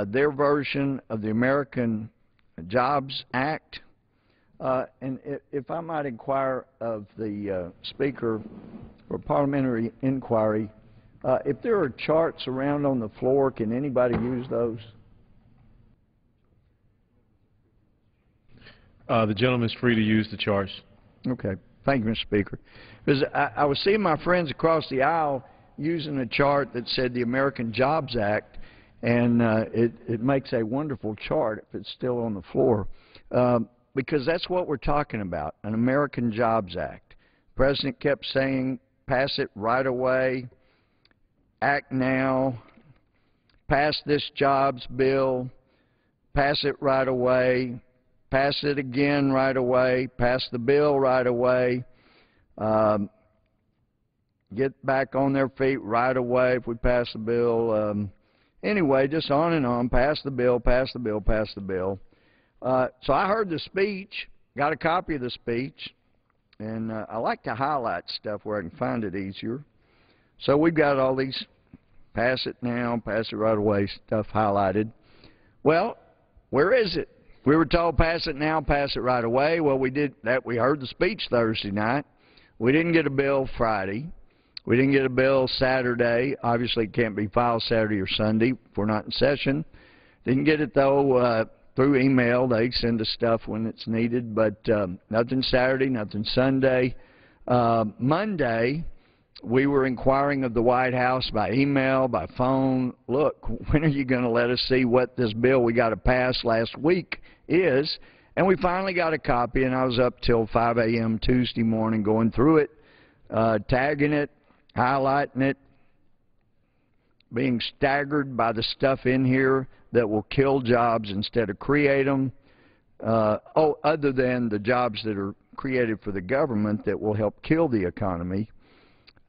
their version of the American Jobs Act. And if I might inquire of the Speaker for parliamentary inquiry, if there are charts around on the floor, can anybody use those? The gentleman is free to use the charts. Okay. Thank you, Mr. Speaker. Because I was seeing my friends across the aisle using a chart that said the American Jobs Act, and it makes a wonderful chart if it's still on the floor, because that's what we're talking about, an American Jobs Act. The President kept saying, pass it right away, act now, pass this jobs bill, pass it right away, pass it again right away, pass the bill right away, get back on their feet right away if we pass the bill. Anyway, just on and on, pass the bill, pass the bill, pass the bill. So I heard the speech, got a copy of the speech, and I like to highlight stuff where I can find it easier. So we've got all these pass it now, pass it right away stuff highlighted. Well, where is it? We were told pass it now, pass it right away. Well, we did that. We heard the speech Thursday night. We didn't get a bill Friday. We didn't get a bill Saturday. Obviously, it can't be filed Saturday or Sunday if we're not in session. Didn't get it, though, through email. They send us stuff when it's needed, but nothing Saturday, nothing Sunday. Monday, we were inquiring of the White House by email, by phone, look, when are you going to let us see what this bill we got to pass last week is? And we finally got a copy, and I was up till 5 a.m. Tuesday morning going through it, tagging it, highlighting it, being staggered by the stuff in here that will kill jobs instead of create them, other than the jobs that are created for the government that will help kill the economy.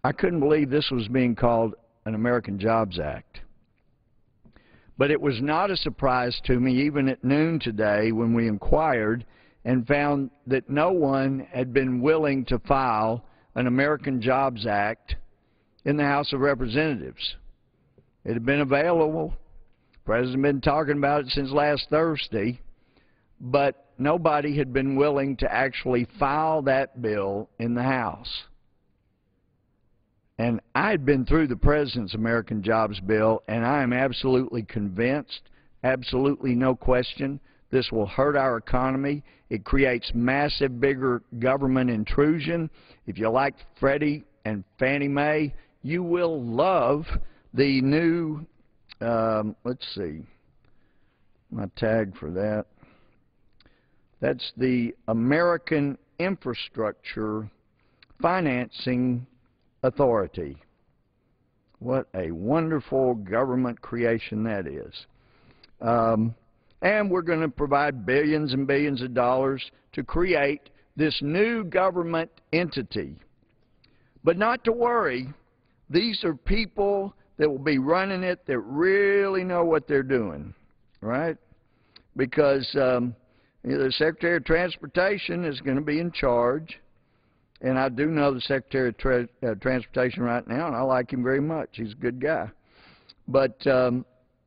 I couldn't believe this was being called an American Jobs Act. But it was not a surprise to me even at noon today when we inquired and found that no one had been willing to file an American Jobs Act in the House of Representatives. It had been available. The President had been talking about it since last Thursday, but nobody had been willing to actually file that bill in the House. And I had been through the President's American Jobs Bill, and I am absolutely convinced, absolutely no question, this will hurt our economy. It creates massive, bigger government intrusion. If you like Freddie and Fannie Mae, you will love the new, let's see, my tag for that. That's the American Infrastructure Financing Authority. What a wonderful government creation that is. And we're going to provide billions and billions of dollars to create this new government entity. But not to worry, these are people that will be running it that really know what they're doing, right? Because the Secretary of Transportation is going to be in charge. And I do know the Secretary of Transportation right now, and I like him very much. He's a good guy. But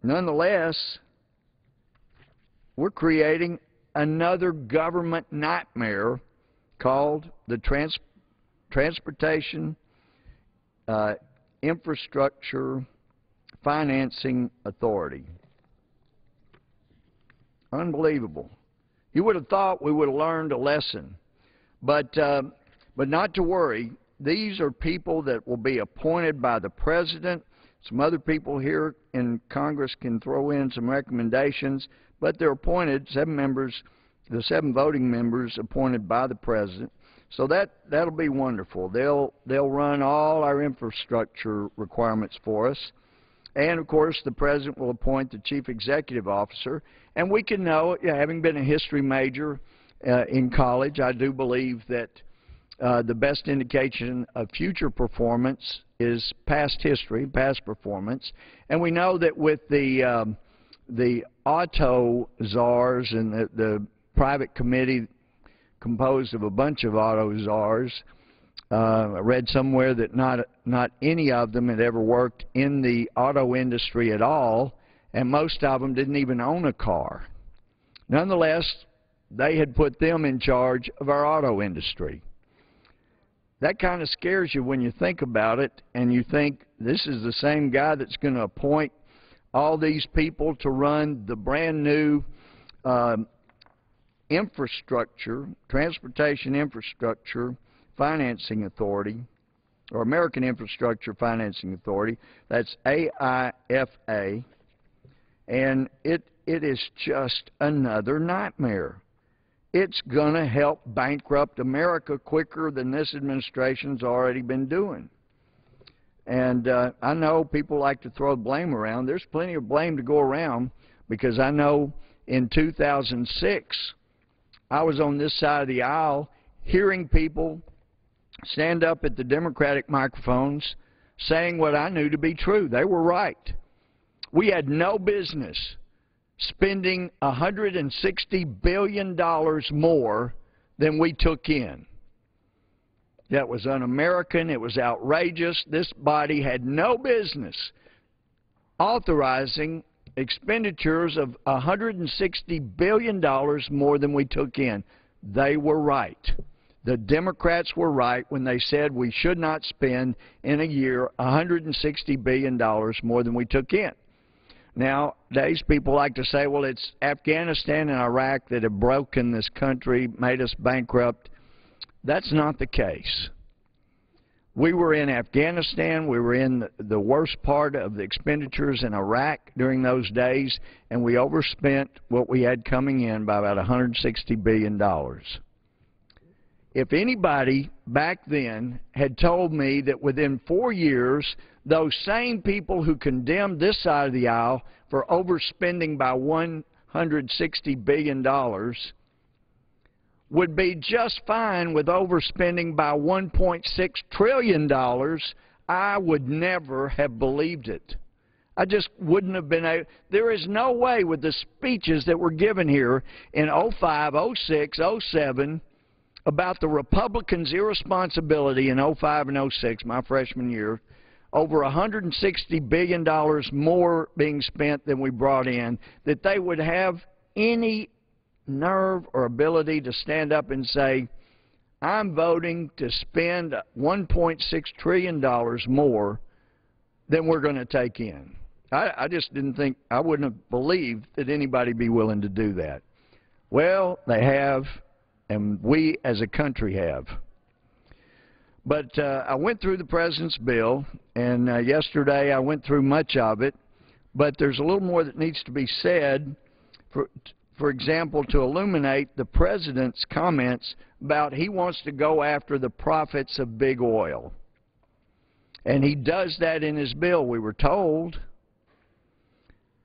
nonetheless, we're creating another government nightmare called the Transportation Infrastructure Financing Authority. Unbelievable. You would have thought we would have learned a lesson. But not to worry, these are people that will be appointed by the President. Some other people here in Congress can throw in some recommendations, but they're appointed, 7 members, the 7 voting members appointed by the President. So that'll be wonderful. They'll run all our infrastructure requirements for us. And, of course, the President will appoint the Chief Executive Officer. And we can know, having been a history major in college, I do believe that the best indication of future performance is past history, past performance. And we know that with the auto czars and the private committee composed of a bunch of auto czars, I read somewhere that not any of them had ever worked in the auto industry at all, and most of them didn't even own a car. Nonetheless, they had put them in charge of our auto industry. That kind of scares you when you think about it, and you think this is the same guy that's going to appoint all these people to run the brand new Transportation Infrastructure Financing Authority, or American Infrastructure Financing Authority. That's AIFA, and it is just another nightmare. It's going to help bankrupt America quicker than this administration's already been doing. And I know people like to throw blame around. There's plenty of blame to go around, because I know in 2006, I was on this side of the aisle hearing people stand up at the Democratic microphones saying what I knew to be true. They were right. We had no business spending $160 billion more than we took in. That was un-American. It was outrageous. This body had no business authorizing expenditures of $160 billion more than we took in. They were right. The Democrats were right when they said we should not spend in a year $160 billion more than we took in. Nowadays, people like to say, well, it's Afghanistan and Iraq that have broken this country, made us bankrupt. That's not the case. We were in Afghanistan. We were in the worst part of the expenditures in Iraq during those days, and we overspent what we had coming in by about $160 billion. If anybody back then had told me that within 4 years, those same people who condemned this side of the aisle for overspending by $160 billion would be just fine with overspending by $1.6 trillion, I would never have believed it. I just wouldn't have been able. There is no way with the speeches that were given here in 05, 06, 07 about the Republicans' irresponsibility in 05 and 06, my freshman year, over $160 billion more being spent than we brought in, that they would have any nerve or ability to stand up and say, I'm voting to spend $1.6 trillion more than we're going to take in. I just didn't think, I wouldn't have believed that anybody would be willing to do that. Well, they have, and we as a country have. But I went through the President's bill, and yesterday I went through much of it, but there's a little more that needs to be said. For example, to illuminate the President's comments about he wants to go after the profits of big oil. And he does that in his bill, we were told.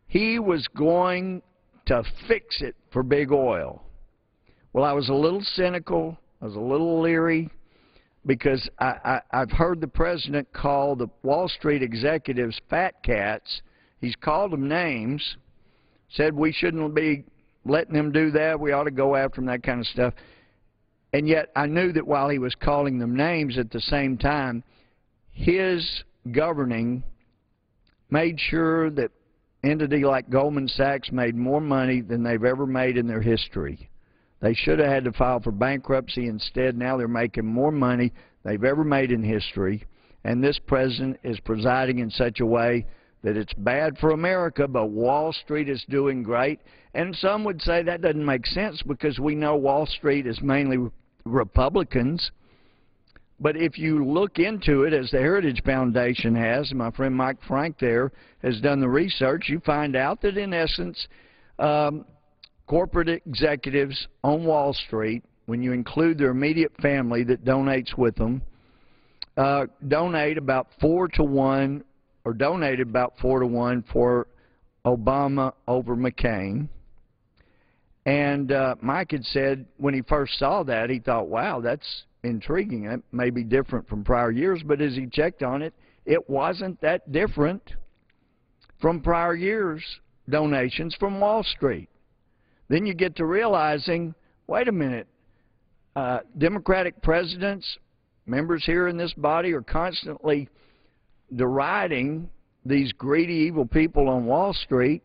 He was going to fix it for big oil. Well, I was a little cynical. I was a little leery, because I've heard the President call the Wall Street executives fat cats. He's called them names, said we shouldn't be letting them do that. We ought to go after them, that kind of stuff. And yet I knew that while he was calling them names, at the same time, his governing made sure that entity like Goldman Sachs made more money than they've ever made in their history. They should have had to file for bankruptcy. Instead, now they're making more money they've ever made in history. And this President is presiding in such a way that it's bad for America, but Wall Street is doing great. And some would say that doesn't make sense, because we know Wall Street is mainly Republicans. But if you look into it, as the Heritage Foundation has, and my friend Mike Frank there has done the research, you find out that in essence, corporate executives on Wall Street, when you include their immediate family that donates with them, donate about 4 to 1, or donated about 4 to 1 for Obama over McCain. And Mike had said when he first saw that, he thought, wow, that's intriguing. It may be different from prior years, but as he checked on it, it wasn't that different from prior years' donations from Wall Street. Then you get to realizing, wait a minute, Democratic presidents, members here in this body, are constantly deriding these greedy, evil people on Wall Street,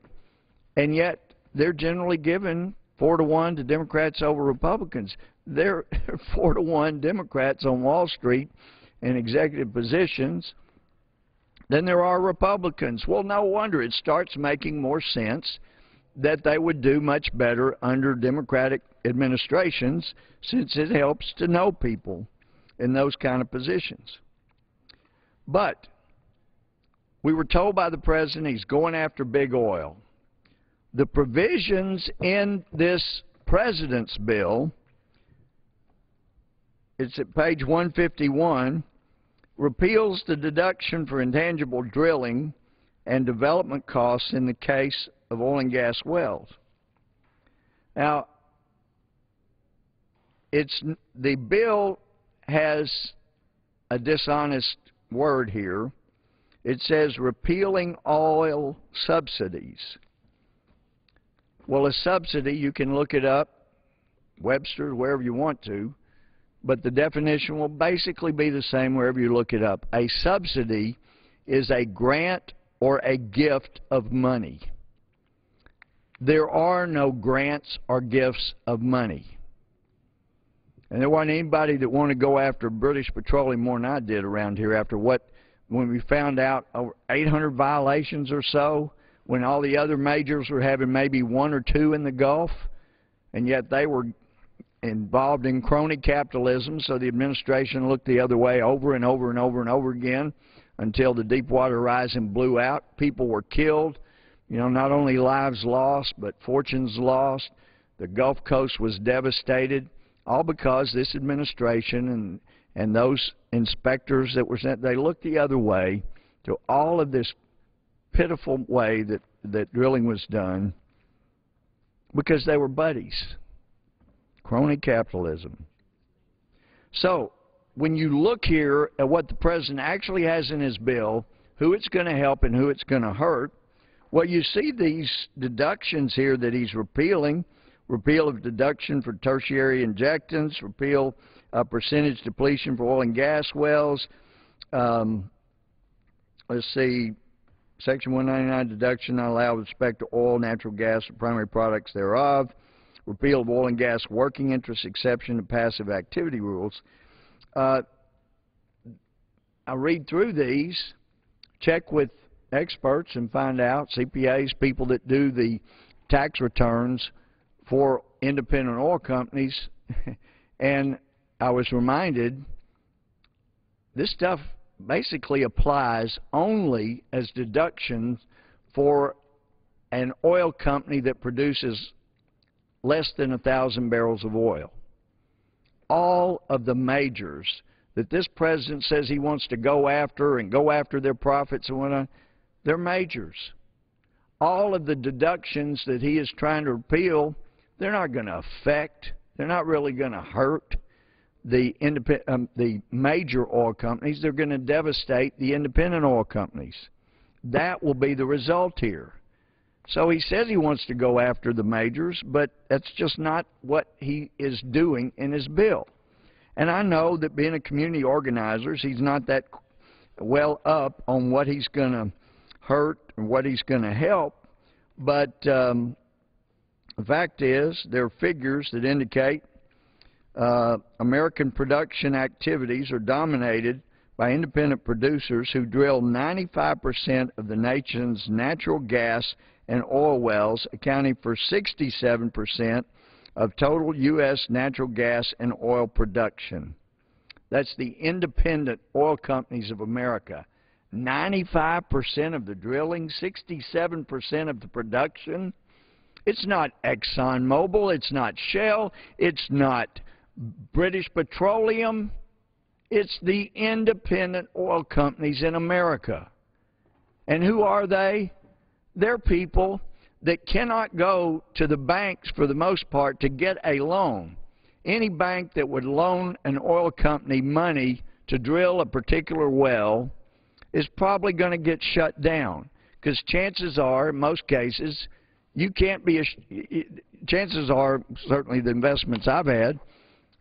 and yet they're generally given 4-1 to Democrats over Republicans. They're 4-1 Democrats on Wall Street in executive positions than there are Republicans. Well, no wonder. It starts making more sense that they would do much better under Democratic administrations, since it helps to know people in those kind of positions. But we were told by the President he's going after big oil. The provisions in this President's bill, it's at page 151, repeals the deduction for intangible drilling and development costs in the case of oil and gas wells. Now, the bill has a dishonest word here. It says repealing oil subsidies. Well, a subsidy, you can look it up, Webster, wherever you want to, but the definition will basically be the same wherever you look it up. A subsidy is a grant or a gift of money. There are no grants or gifts of money. And there wasn't anybody that wanted to go after British Petroleum more than I did around here after when we found out over 800 violations or so, when all the other majors were having maybe 1 or 2 in the Gulf, and yet they were involved in crony capitalism, so the administration looked the other way over and over and over and over again until the Deepwater Horizon blew out. People were killed, you know, not only lives lost, but fortunes lost. The Gulf Coast was devastated, all because this administration and those inspectors that were sent, they looked the other way to all of this pitiful way that drilling was done because they were buddies. Crony capitalism. So, when you look here at what the President actually has in his bill, who it's going to help and who it's going to hurt, well, you see these deductions here that he's repealing. Repeal of deduction for tertiary injectants, repeal percentage depletion for oil and gas wells. Let's see, Section 199 deduction not allowed with respect to oil, natural gas, or primary products thereof. Repeal of oil and gas working interest exception to passive activity rules. I read through these, check with experts and find out, CPAs, people that do the tax returns for independent oil companies, and I was reminded this stuff basically applies only as deductions for an oil company that produces less than 1,000 barrels of oil. All of the majors that this President says he wants to go after and go after their profits and whatnot, they're majors. All of the deductions that he is trying to repeal, they're not going to affect, they're not really going to hurt the major oil companies. They're going to devastate the independent oil companies. That will be the result here. So he says he wants to go after the majors, but that's just not what he is doing in his bill. And I know that being a community organizer, he's not that well up on what he's going to hurt or what he's going to help, but the fact is there are figures that indicate American production activities are dominated by independent producers who drill 95% of the nation's natural gas and oil wells, accounting for 67% of total U.S. natural gas and oil production. That's the independent oil companies of America. 95% of the drilling, 67% of the production. It's not ExxonMobil, it's not Shell, it's not British Petroleum. It's the independent oil companies in America. And who are they? They're people that cannot go to the banks for the most part to get a loan. Any bank that would loan an oil company money to drill a particular well is probably going to get shut down, because chances are, in most cases, you can't be, chances are, certainly the investments I've had,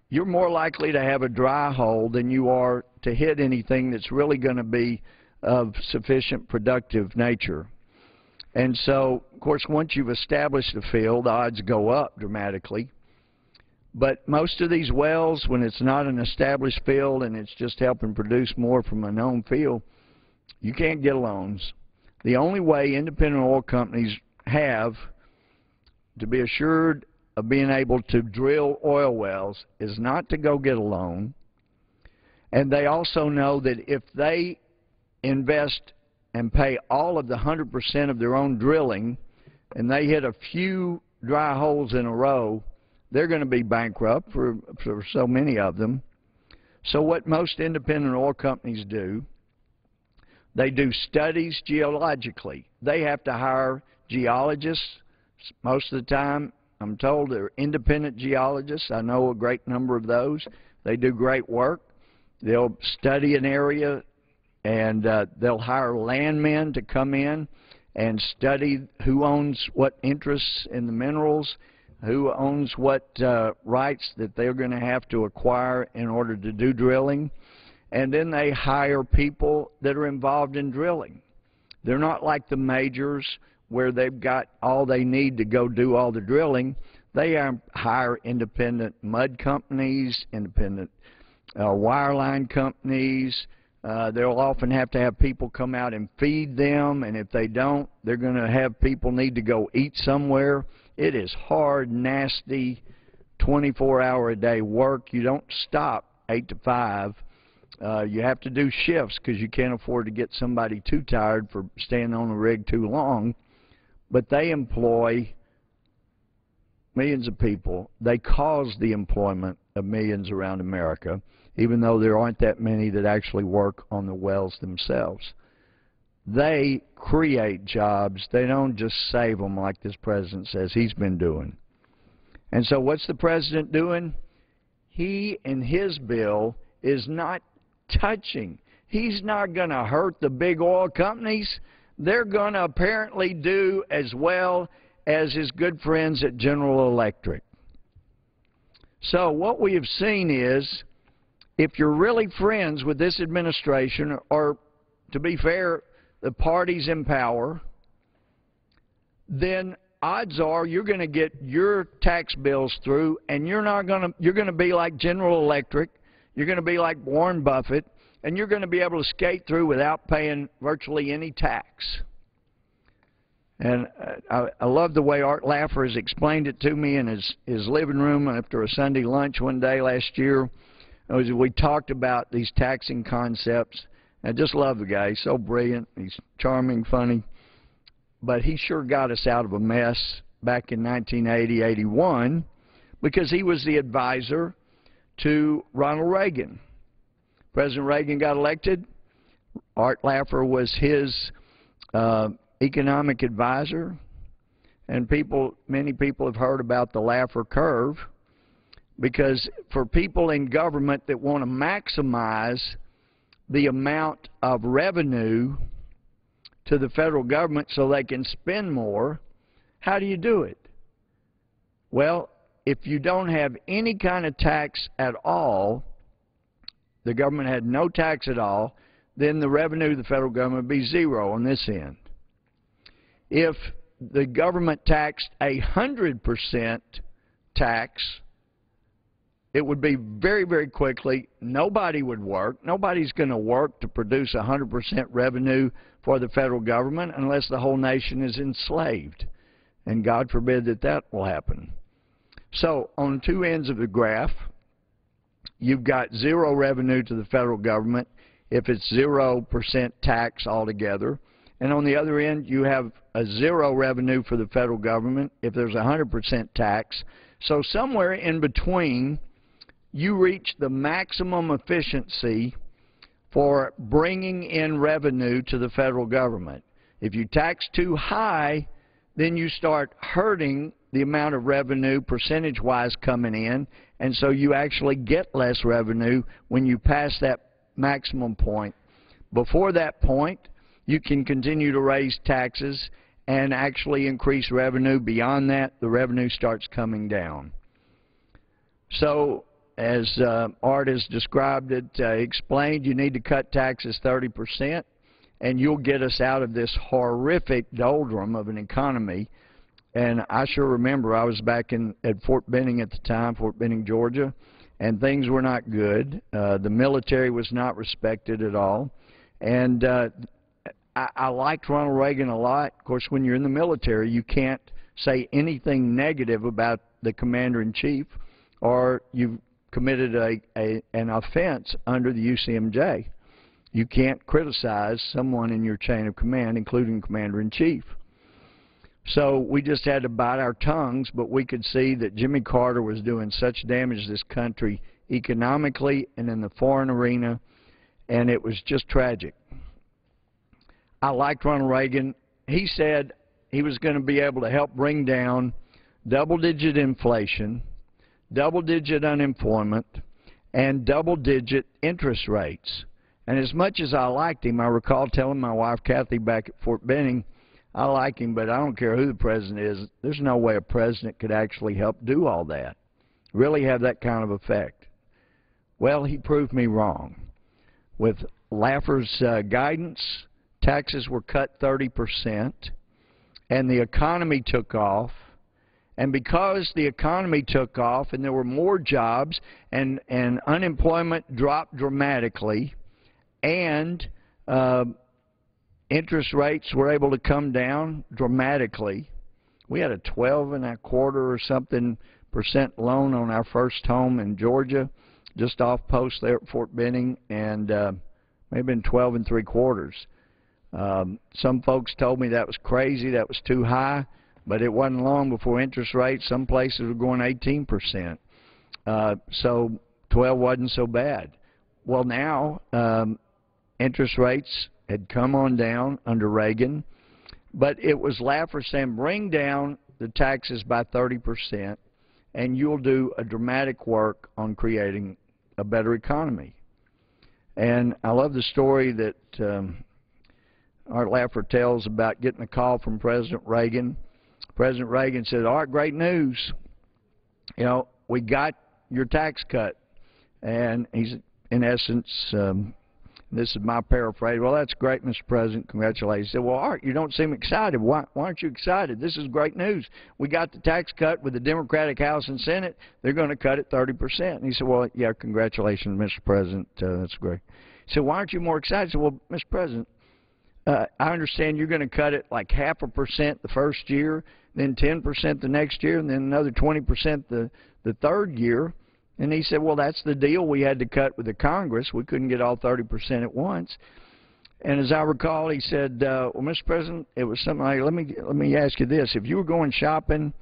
you're more likely to have a dry hole than you are to hit anything that's really going to be of sufficient productive nature. And so, of course, once you've established a field, the odds go up dramatically. But most of these wells, when it's not an established field and it's just helping produce more from a known field, you can't get loans. The only way independent oil companies have to be assured of being able to drill oil wells is not to go get a loan. And they also know that if they invest and pay all of the 100% of their own drilling, and they hit a few dry holes in a row, they're going to be bankrupt for so many of them. So what most independent oil companies do, they do studies geologically. They have to hire geologists. Most of the time, I'm told, they're independent geologists. I know a great number of those. They do great work. They'll study an area, and they'll hire landmen to come in and study who owns what interests in the minerals, who owns what rights that they're going to have to acquire in order to do drilling. And then they hire people that are involved in drilling. They're not like the majors where they've got all they need to go do all the drilling. They hire independent mud companies, independent wireline companies. They'll often have to have people come out and feed them, and if they don't, they're going to have people need to go eat somewhere. It is hard, nasty, 24-hour-a-day work. You don't stop 8 to 5. You have to do shifts because you can't afford to get somebody too tired for staying on the rig too long. But they employ millions of people. They cause the employment of millions around America, even though there aren't that many that actually work on the wells themselves. They create jobs. They don't just save them like this president says he's been doing. And so what's the president doing? He, in his bill, is not touching. He's not going to hurt the big oil companies. They're going to apparently do as well as his good friends at General Electric. So what we have seen is, if you're really friends with this administration, or to be fair, the parties in power, then odds are you're going to get your tax bills through, and you're going to be like General Electric, you're going to be like Warren Buffett, and you're going to be able to skate through without paying virtually any tax. And I love the way Art Laffer has explained it to me in his living room after a Sunday lunch one day last year. We talked about these taxing concepts. I just love the guy. He's so brilliant. He's charming, funny. But he sure got us out of a mess back in 1980-81 because he was the advisor to Ronald Reagan. President Reagan got elected. Art Laffer was his economic advisor. And many people have heard about the Laffer curve, because for people in government that want to maximize the amount of revenue to the federal government so they can spend more, how do you do it? Well, if you don't have any kind of tax at all, the government had no tax at all, then the revenue of the federal government would be zero on this end. If the government taxed 100% tax, it would be very, very quickly, nobody would work. Nobody's going to work to produce 100% revenue for the federal government unless the whole nation is enslaved. And God forbid that that will happen. So on two ends of the graph, you've got zero revenue to the federal government if it's 0% tax altogether. And on the other end, you have a zero revenue for the federal government if there's 100% tax. So somewhere in between, you reach the maximum efficiency for bringing in revenue to the federal government. If you tax too high, then you start hurting the amount of revenue percentage-wise coming in, and so you actually get less revenue when you pass that maximum point. Before that point, you can continue to raise taxes and actually increase revenue. Beyond that, the revenue starts coming down. So, as Art has described it, explained, you need to cut taxes 30%, and you'll get us out of this horrific doldrum of an economy. And I sure remember I was back at Fort Benning at the time, Fort Benning, Georgia, and things were not good. The military was not respected at all. And I liked Ronald Reagan a lot. Of course, when you're in the military, you can't say anything negative about the commander-in-chief, or you've committed an offense under the UCMJ. You can't criticize someone in your chain of command, including commander-in-chief. So we just had to bite our tongues, but we could see that Jimmy Carter was doing such damage to this country economically and in the foreign arena, and it was just tragic. I liked Ronald Reagan. He said he was going to be able to help bring down double-digit inflation, double-digit unemployment, and double-digit interest rates. And as much as I liked him, I recall telling my wife, Kathy, back at Fort Benning, I like him, but I don't care who the president is. There's no way a president could actually help do all that, really have that kind of effect. Well, he proved me wrong. With Laffer's guidance, taxes were cut 30%, and the economy took off. And because the economy took off and there were more jobs and unemployment dropped dramatically, and interest rates were able to come down dramatically. We had a 12.25% or something % loan on our first home in Georgia, just off post there at Fort Benning, and maybe been 12.75%. Some folks told me that was crazy, that was too high, but it wasn't long before interest rates, some places were going 18%. So 12 wasn't so bad. Well, now interest rates had come on down under Reagan, but it was Laffer saying bring down the taxes by 30% and you'll do a dramatic work on creating a better economy. And I love the story that Art Laffer tells about getting a call from President Reagan. President Reagan said, "Art, great news. You know, we got your tax cut." And he's, in essence, this is my paraphrase, "Well, that's great, Mr. President. Congratulations." He said, "Well, Art, you don't seem excited. Why aren't you excited? This is great news. We got the tax cut with the Democratic House and Senate. They're going to cut it 30%. And he said, "Well, yeah, congratulations, Mr. President. That's great." He said, "Why aren't you more excited?" He said, "Well, Mr. President, I understand you're going to cut it like 0.5% the first year, then 10% the next year, and then another 20% the third year." And he said, "Well, that's the deal we had to cut with the Congress. We couldn't get all 30% at once." And as I recall, he said, "Well, Mr. President, it was something like, let me ask you this. If you were going shopping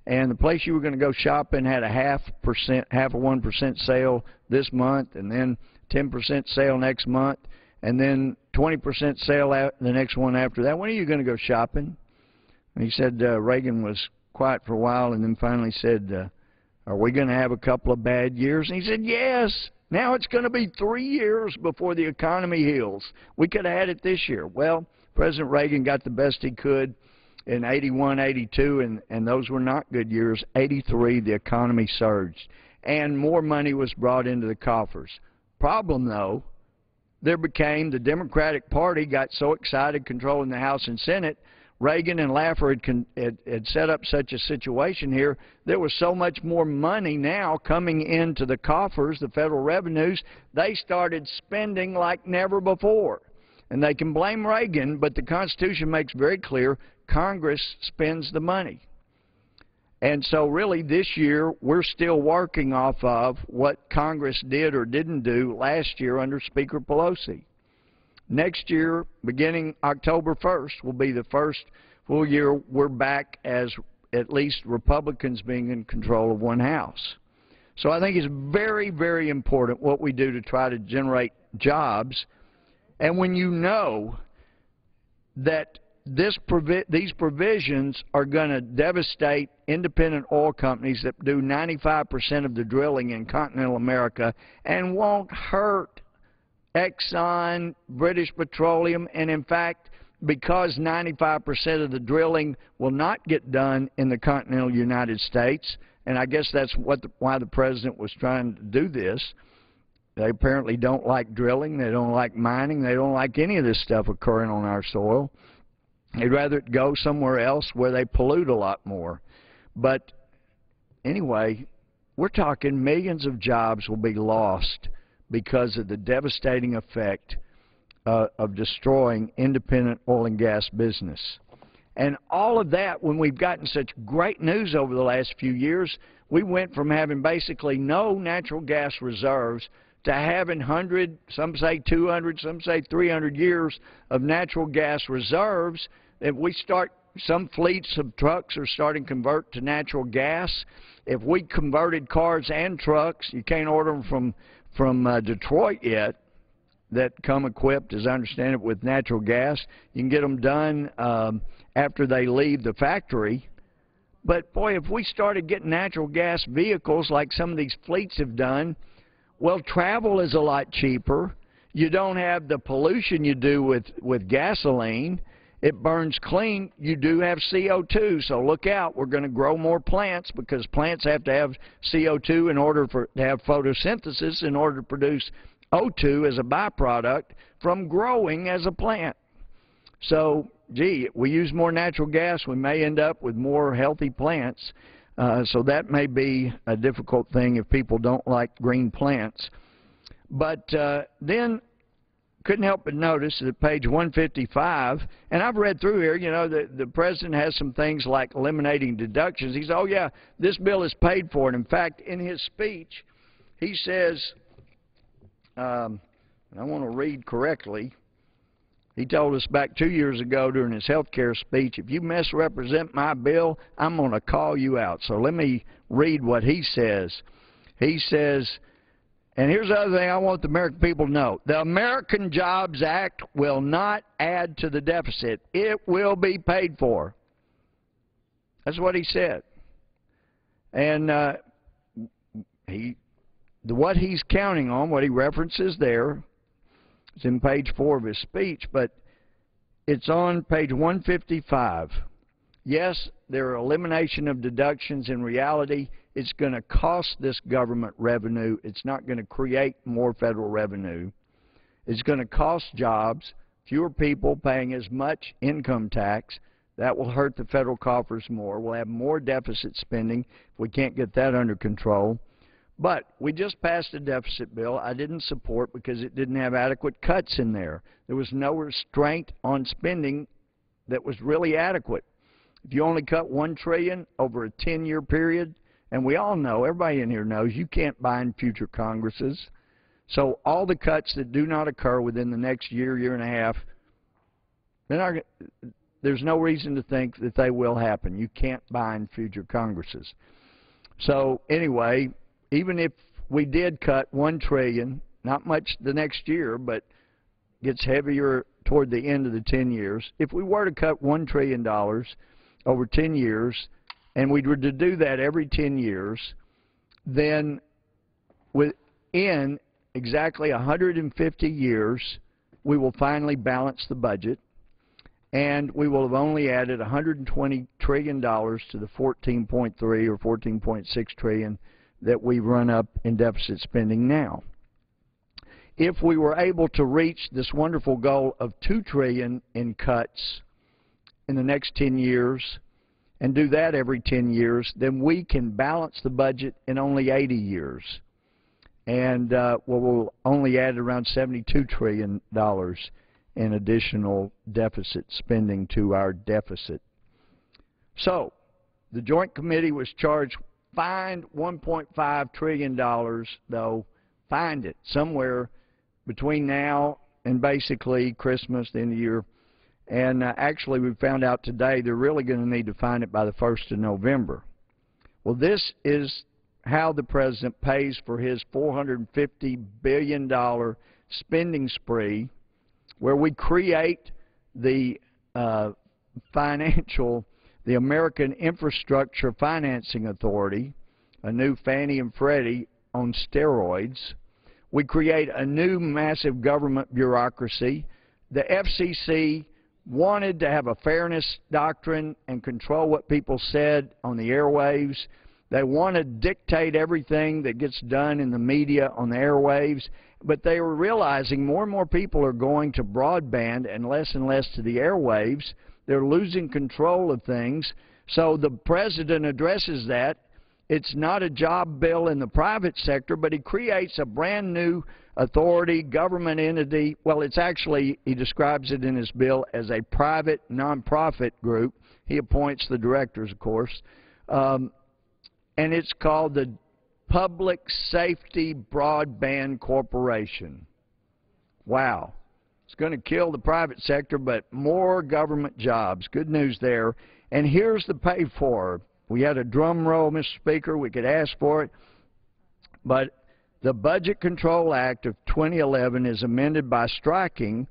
and the place you were going to go shopping had a 1% sale this month, and then 10% sale next month, and then 20% sale the next one after that, when are you going to go shopping?" And he said Reagan was quiet for a while and then finally said, "Are we going to have a couple of bad years?" And he said, "Yes. Now it's going to be 3 years before the economy heals. We could have had it this year." Well, President Reagan got the best he could in 81, 82, and those were not good years. 83, the economy surged, and more money was brought into the coffers. Problem, though, the Democratic Party got so excited controlling the House and Senate. Reagan and Laffer had set up such a situation here. There was so much more money now coming into the coffers, the federal revenues, they started spending like never before. And they can blame Reagan, but the Constitution makes very clear Congress spends the money. And so really this year we're still working off of what Congress did or didn't do last year under Speaker Pelosi. Next year, beginning October 1st, will be the first full year we're back as at least Republicans being in control of one house. So I think it's very, very important what we do to try to generate jobs. And when you know that these provisions are going to devastate independent oil companies that do 95% of the drilling in continental America and won't hurt Exxon, British Petroleum, and in fact, because 95% of the drilling will not get done in the continental United States, and I guess that's why the President was trying to do this, They apparently don't like drilling. They don't like mining. They don't like any of this stuff occurring on our soil. They'd rather it go somewhere else where they pollute a lot more. But anyway, we're talking millions of jobs will be lost because of the devastating effect of destroying independent oil and gas business. And all of that, when we've gotten such great news over the last few years, we went from having basically no natural gas reserves to having 100, some say 200, some say 300 years of natural gas reserves. If we start, some fleets of trucks are starting to convert to natural gas. If we converted cars and trucks, you can't order them from Detroit yet, that come equipped, as I understand it, with natural gas. You can get them done after they leave the factory. But, boy, if we started getting natural gas vehicles like some of these fleets have done, well, travel is a lot cheaper. You don't have the pollution you do with gasoline. It burns clean. You do have CO2, so look out. We're going to grow more plants because plants have to have CO2 in order to have photosynthesis in order to produce O2 as a byproduct from growing as a plant. So, gee, we use more natural gas, we may end up with more healthy plants. So that may be a difficult thing if people don't like green plants. But then couldn't help but notice that page 155, and I've read through here, you know, the president has some things like eliminating deductions. He says, oh, yeah, this bill is paid for. And, in fact, in his speech, he says, I want to read correctly. He told us back 2 years ago during his health care speech, if you misrepresent my bill, I'm going to call you out. So let me read what he says. He says, and here's the other thing I want the American people to know. The American Jobs Act will not add to the deficit. It will be paid for. That's what he said. And what he's counting on, what he references there, it's in page 4 of his speech, but it's on page 155. Yes, there are elimination of deductions. In reality, it's going to cost this government revenue. It's not going to create more federal revenue. It's going to cost jobs, fewer people paying as much income tax. That will hurt the federal coffers more. We'll have more deficit spending if we can't get that under control. But we just passed a deficit bill I didn't support because it didn't have adequate cuts in there. There was no restraint on spending that was really adequate. If you only cut $1 trillion over a 10-year period, and we all know, everybody in here knows, you can't bind future Congresses. So all the cuts that do not occur within the next year, year and a half, there's no reason to think that they will happen. You can't bind future Congresses. So anyway, even if we did cut $1 trillion, not much the next year, but gets heavier toward the end of the 10 years, if we were to cut $1 trillion over 10 years, and we were to do that every 10 years, then within exactly 150 years, we will finally balance the budget, and we will have only added $120 trillion to the 14.3 or 14.6 trillion that we run up in deficit spending now. If we were able to reach this wonderful goal of $2 trillion in cuts in the next 10 years and do that every 10 years, then we can balance the budget in only 80 years. And we'll only add around $72 trillion in additional deficit spending to our deficit. So the Joint Committee was charged, fined $1.5 trillion, though, find it somewhere between now and basically Christmas, the end of the year. And actually, we found out today they're really going to need to find it by the 1st of November. Well, this is how the president pays for his $450 billion spending spree, where we create the the American Infrastructure Financing Authority, a new Fannie and Freddie on steroids. We create a new massive government bureaucracy. The FCC wanted to have a fairness doctrine and control what people said on the airwaves. They want to dictate everything that gets done in the media on the airwaves, but they were realizing more and more people are going to broadband and less to the airwaves. They're losing control of things. So the president addresses that. It's not a job bill in the private sector, but he creates a brand new authority, government entity. Well, it's actually, he describes it in his bill as a private nonprofit group. He appoints the directors, of course. And it's called the Public Safety Broadband Corporation. Wow. It's going to kill the private sector, but more government jobs. Good news there. And here's the pay for. We had a drum roll, Mr. Speaker. We could ask for it. But the Budget Control Act of 2011 is amended by striking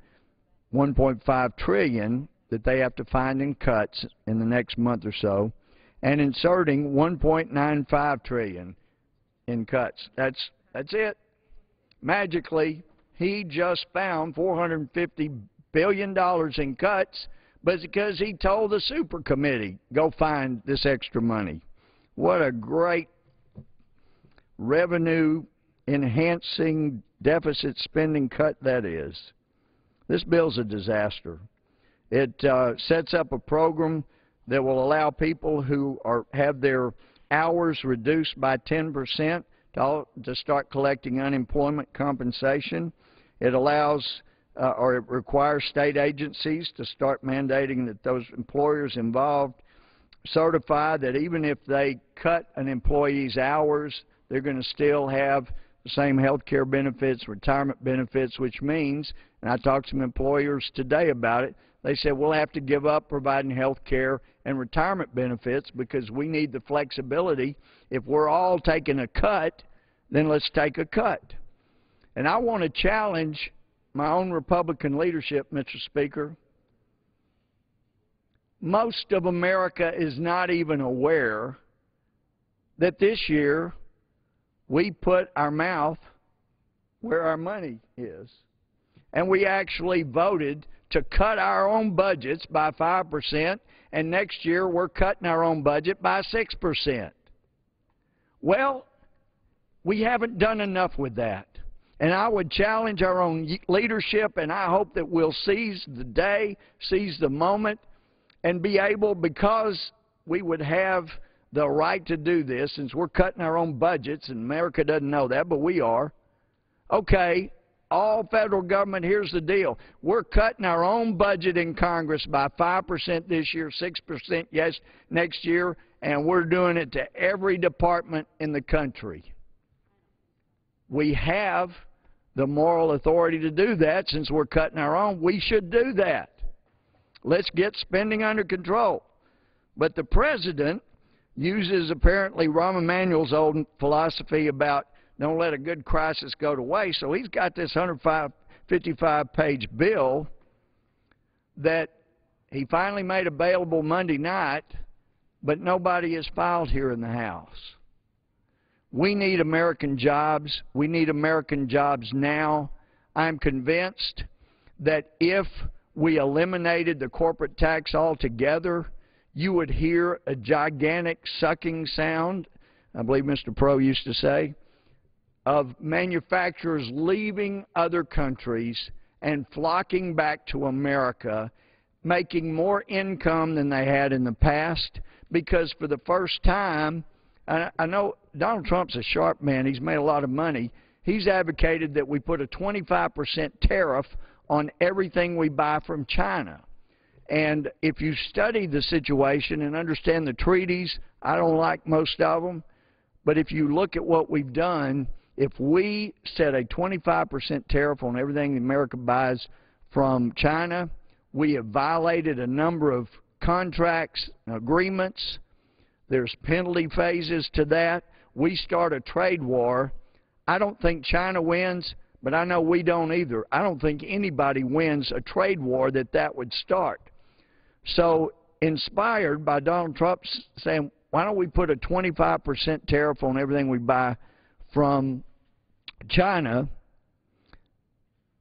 $1.5 trillion that they have to find in cuts in the next month or so, and inserting $1.95 trillion in cuts. That's it. Magically, he just found $450 billion in cuts, but it's because he told the super committee, go find this extra money. What a great revenue-enhancing deficit spending cut that is. This bill's a disaster. It sets up a program that will allow people who have their hours reduced by 10% to start collecting unemployment compensation. It allows or it requires state agencies to start mandating that those employers involved certify that even if they cut an employee's hours, they're going to still have the same health care benefits, retirement benefits, which means, and I talked to some employers today about it, they said we'll have to give up providing health care and retirement benefits because we need the flexibility. If we're all taking a cut, then let's take a cut. And I want to challenge my own Republican leadership, Mr. Speaker. Most of America is not even aware that this year we put our mouth where our money is. And we actually voted to cut our own budgets by 5%, and next year we're cutting our own budget by 6%. Well, we haven't done enough with that. And I would challenge our own leadership, and I hope that we'll seize the day, seize the moment, and be able, because we would have the right to do this, since we're cutting our own budgets, and America doesn't know that, but we are. Okay, all federal government, here's the deal. We're cutting our own budget in Congress by 5% this year, 6% yes next year, and we're doing it to every department in the country. We have the moral authority to do that. Since we're cutting our own, we should do that. Let's get spending under control. But the president uses apparently Rahm Emanuel's old philosophy about don't let a good crisis go to waste. So he's got this 155-page bill that he finally made available Monday night, but nobody has filed here in the House. We need American jobs. We need American jobs now. I'm convinced that if we eliminated the corporate tax altogether, you would hear a gigantic sucking sound, I believe Mr. Pro used to say, of manufacturers leaving other countries and flocking back to America, making more income than they had in the past, because for the first time, I know Donald Trump's a sharp man. He's made a lot of money. He's advocated that we put a 25% tariff on everything we buy from China. And if you study the situation and understand the treaties, I don't like most of them, but if you look at what we've done, if we set a 25% tariff on everything America buys from China, we have violated a number of contracts, agreements. There's penalty phases to that. We start a trade war. I don't think China wins, but I know we don't either. I don't think anybody wins a trade war that would start. So inspired by Donald Trump saying, why don't we put a 25% tariff on everything we buy from China?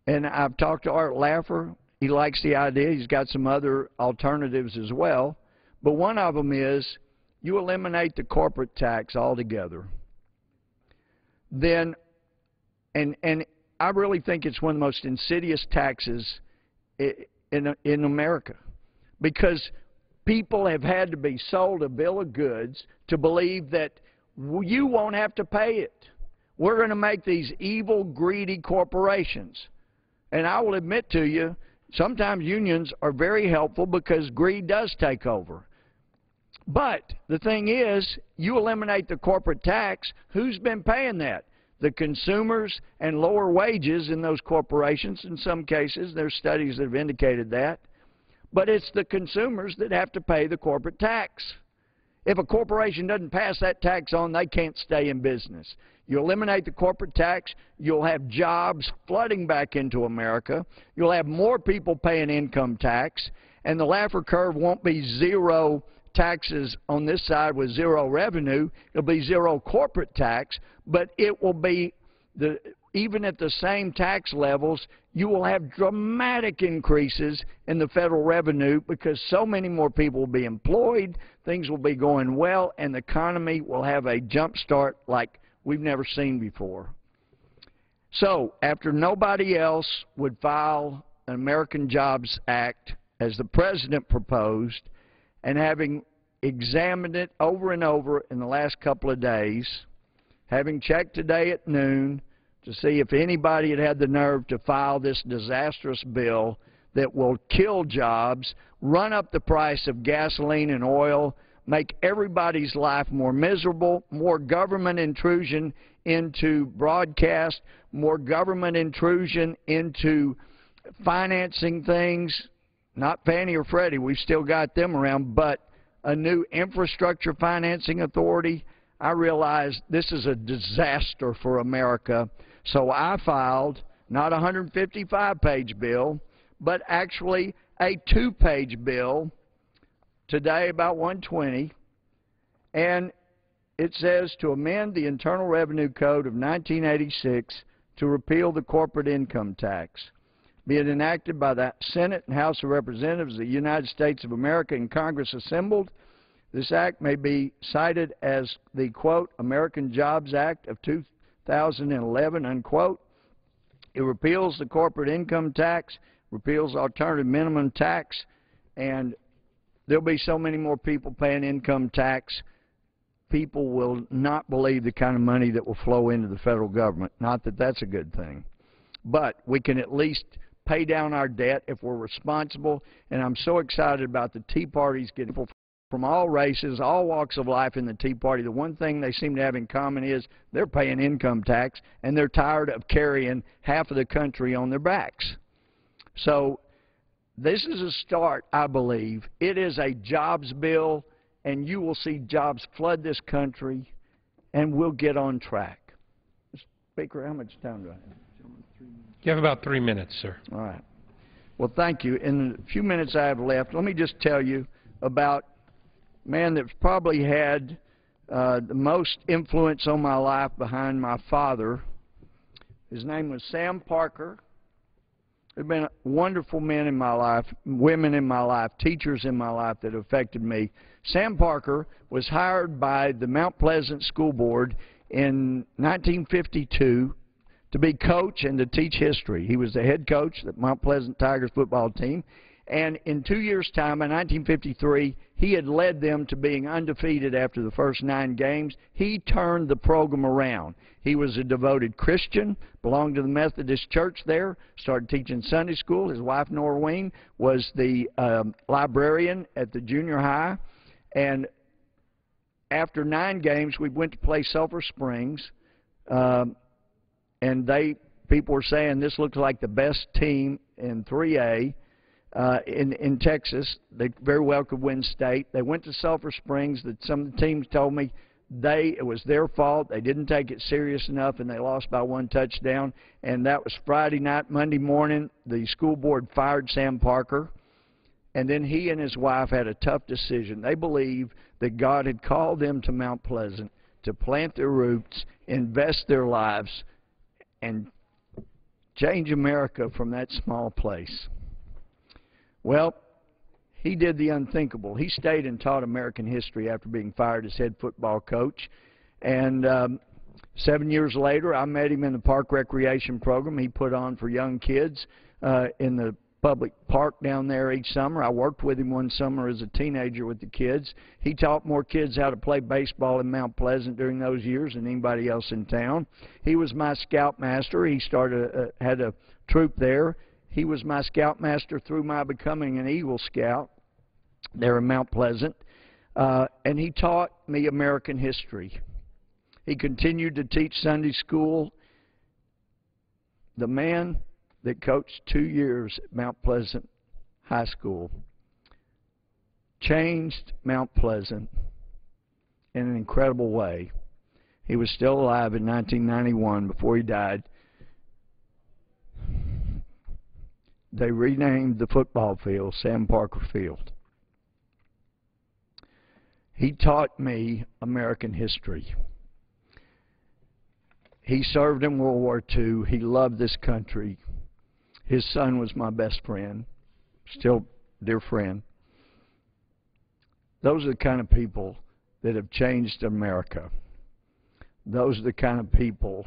And I've talked to Art Laffer. He likes the idea. He's got some other alternatives as well. But one of them is you eliminate the corporate tax altogether. Then, and I really think it's one of the most insidious taxes in America, because people have had to be sold a bill of goods to believe that you won't have to pay it. We're going to make these evil, greedy corporations. And I will admit to you, sometimes unions are very helpful because greed does take over. But the thing is, you eliminate the corporate tax, who's been paying that? The consumers and lower wages in those corporations. In some cases, there's studies that have indicated that. But it's the consumers that have to pay the corporate tax. If a corporation doesn't pass that tax on, they can't stay in business. You eliminate the corporate tax, you'll have jobs flooding back into America. You'll have more people paying income tax, and the Laffer curve won't be zero taxes on this side with zero revenue. It'll be zero corporate tax, but it will be, even at the same tax levels, you will have dramatic increases in the federal revenue because so many more people will be employed, things will be going well, and the economy will have a jump start like we've never seen before. So, after nobody else would file an American Jobs Act as the President proposed, and having examined it over and over in the last couple of days, having checked today at noon to see if anybody had had the nerve to file this disastrous bill that will kill jobs, run up the price of gasoline and oil, make everybody's life more miserable, more government intrusion into broadcast, more government intrusion into financing things, not Fannie or Freddie, we've still got them around, but a new infrastructure financing authority. I realize this is a disaster for America, so I filed not a 155-page bill, but actually a 2-page bill today, about 1:20, and it says to amend the Internal Revenue Code of 1986 to repeal the corporate income tax. Be it enacted by the Senate and House of Representatives of the United States of America and Congress assembled. This act may be cited as the, quote, American Jobs Act of 2011, unquote. It repeals the corporate income tax, repeals alternative minimum tax, and there'll be so many more people paying income tax, people will not believe the kind of money that will flow into the federal government. Not that that's a good thing. But we can at least pay down our debt if we're responsible, and I'm so excited about the Tea Party's getting people from all races, all walks of life in the Tea Party. The one thing they seem to have in common is they're paying income tax, and they're tired of carrying half of the country on their backs. So this is a start, I believe. It is a jobs bill, and you will see jobs flood this country, and we'll get on track. Speaker, how much time do I have? You have about 3 minutes, sir. All right. Well, thank you. In the few minutes I have left, let me just tell you about a man that's probably had the most influence on my life behind my father. His name was Sam Parker. There have been wonderful men in my life, women in my life, teachers in my life that affected me. Sam Parker was hired by the Mount Pleasant School Board in 1952 to be coach and to teach history. He was the head coach of the Mount Pleasant Tigers football team. And in 2 years' time, in 1953, he had led them to being undefeated after the first 9 games. He turned the program around. He was a devoted Christian, belonged to the Methodist Church there, started teaching Sunday school. His wife, Noreen, was the librarian at the junior high. And after 9 games, we went to play Sulphur Springs. And people were saying this looks like the best team in 3A in Texas. They very well could win state. They went to Sulphur Springs. Some of the teams told me it was their fault. They didn't take it serious enough, and they lost by 1 touchdown. And that was Friday night. Monday morning, the school board fired Sam Parker. And then he and his wife had a tough decision. They believed that God had called them to Mount Pleasant to plant their roots, invest their lives, and change America from that small place. Well, he did the unthinkable. He stayed and taught American history after being fired as head football coach. And 7 years later, I met him in the park recreation program he put on for young kids in the public park down there each summer. I worked with him one summer as a teenager with the kids. He taught more kids how to play baseball in Mount Pleasant during those years than anybody else in town. He was my scoutmaster. He had a troop there. He was my scoutmaster through my becoming an Eagle Scout there in Mount Pleasant. And he taught me American history. He continued to teach Sunday school. The man that coached 2 years at Mount Pleasant High School changed Mount Pleasant in an incredible way. He was still alive in 1991 before he died. They renamed the football field Sam Parker Field. He taught me American history. He served in World War II. He loved this country. His son was my best friend, still dear friend. Those are the kind of people that have changed America. Those are the kind of people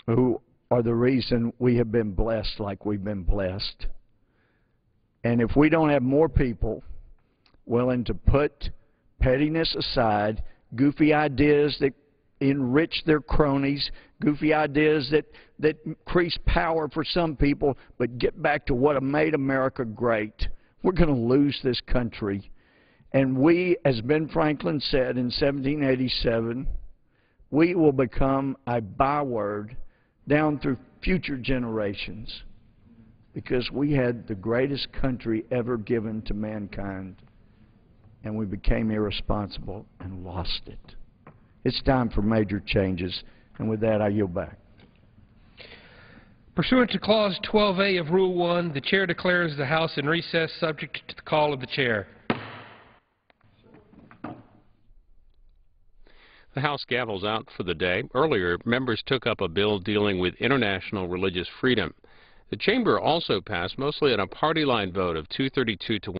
who are the reason we have been blessed like we've been blessed. And if we don't have more people willing to put pettiness aside, goofy ideas that enrich their cronies, goofy ideas that increase power for some people, but get back to what made America great, we're going to lose this country. And we, as Ben Franklin said in 1787, we will become a byword down through future generations because we had the greatest country ever given to mankind, and we became irresponsible and lost it. It's time for major changes, and with that, I yield back. Pursuant to Clause 12A of Rule 1, the Chair declares the House in recess subject to the call of the Chair. The House gavels out for the day. Earlier, members took up a bill dealing with international religious freedom. The Chamber also passed, mostly on a party line vote of 232 to